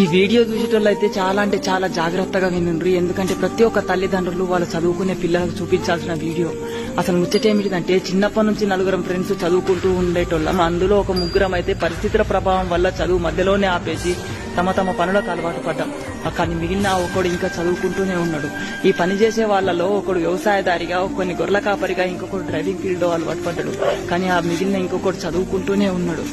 ఈ వీడియో చూసేటోళ్ళు అయితే చాలా అంటే చాలా జాగ్రత్తగా వినుండ్రు. ఎందుకంటే ప్రతి ఒక్క తల్లిదండ్రులు వాళ్ళు చదువుకునే పిల్లలకు చూపించాల్సిన వీడియో. అసలు ముచ్చటేమిటిదంటే చిన్నప్పటి నుంచి నలుగురం ఫ్రెండ్స్ చదువుకుంటూ ఉండేటోళ్ళం. అందులో ఒక ముగ్గురం అయితే పరిస్థితుల ప్రభావం వల్ల చదువు మధ్యలోనే ఆపేసి తమ తమ పనులకు అలవాటు పడ్డాం. కానీ మిగిలిన ఒకడు ఇంకా చదువుకుంటూనే ఉన్నాడు. ఈ పని చేసే వాళ్ళలో ఒకడు వ్యవసాయదారిగా, కొన్ని గొర్రెల కాపరిగా, ఇంకొకడు డ్రైవింగ్ ఫీల్డ్ అలవాటు పడ్డాడు. కానీ ఆ మిగిలిన ఇంకొకడు చదువుకుంటూనే ఉన్నాడు.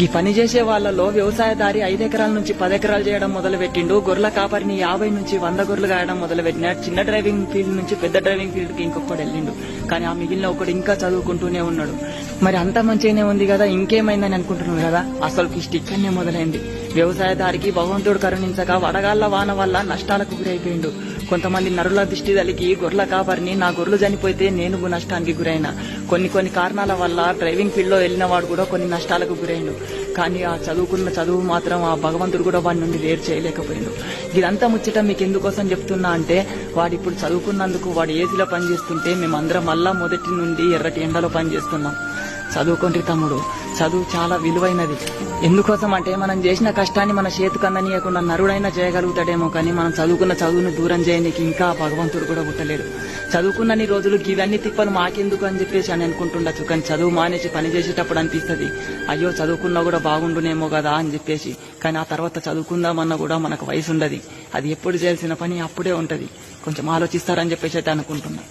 ఈ పని చేసే వాళ్ళలో వ్యవసాయదారి 5 ఎకరాల నుంచి 10 ఎకరాలు చేయడం మొదలు పెట్టిండు. గొర్రెల కాపరిని 50 నుంచి 100 గొర్రెలు కాయడం మొదలు పెట్టినాడు. చిన్న డ్రైవింగ్ ఫీల్డ్ నుంచి పెద్ద డ్రైవింగ్ ఫీల్డ్ కి ఇంకొకటి వెళ్ళిండు. కానీ ఆ మిగిలిన ఒకడు ఇంకా చదువుకుంటూనే ఉన్నాడు. మరి అంత మంచిగానే ఉంది కదా, ఇంకేమైందని అనుకుంటున్నాడు కదా. అసలు ఇక్కడనే మొదలైంది. వ్యవసాయదారికి భగవంతుడు కరుణించగా వడగాళ్ల వాన వల్ల నష్టాలకు గురైపోయిండు. కొంతమంది నరుల దృష్టి తలిగి గొర్రెల కాపరిని నా గొర్రెలు చనిపోతే నేను నష్టానికి గురైన. కొన్ని కారణాల వల్ల డ్రైవింగ్ ఫీల్డ్ లో వెళ్ళిన వాడు కూడా కొన్ని నష్టాలకు గురైండు. కానీ ఆ చదువుకున్న చదువు మాత్రం ఆ భగవంతుడు కూడా వాడి నుండి వేరు చేయలేకపోయిండు. ఇదంతా ముచ్చట మీకు ఎందుకోసం చెప్తున్నా అంటే, వాడు ఇప్పుడు చదువుకున్నందుకు వాడు ఏసీలో పనిచేస్తుంటే మేమందరం మళ్ళా మొదటి నుండి ఎర్రటి ఎండలో పనిచేస్తున్నాం. చదువుకోండి తమ్ముడు, చదువు చాలా విలువైనది. ఎందుకోసం అంటే మనం చేసిన కష్టాన్ని మన చేతికి అందనీయకుండా నరుడైనా చేయగలుగుతాడేమో, కానీ మనం చదువుకున్న చదువును దూరం చేయడానికి ఇంకా భగవంతుడు కూడా పుట్టలేడు. చదువుకున్నన్ని రోజులు ఇవన్నీ తిప్పలు మాకెందుకు అని చెప్పేసి అని అనుకుంటుండొచ్చు. కానీ చదువు మానేసి పని చేసేటప్పుడు అనిపిస్తుంది, అయ్యో చదువుకున్నా కూడా బాగుండునేమో కదా అని చెప్పేసి. కానీ ఆ తర్వాత చదువుకుందామన్నా కూడా మనకు వయసు ఉండదు. అది ఎప్పుడు చేయాల్సిన పని అప్పుడే ఉంటది. కొంచెం ఆలోచిస్తారని చెప్పేసి అయితే అనుకుంటున్నా.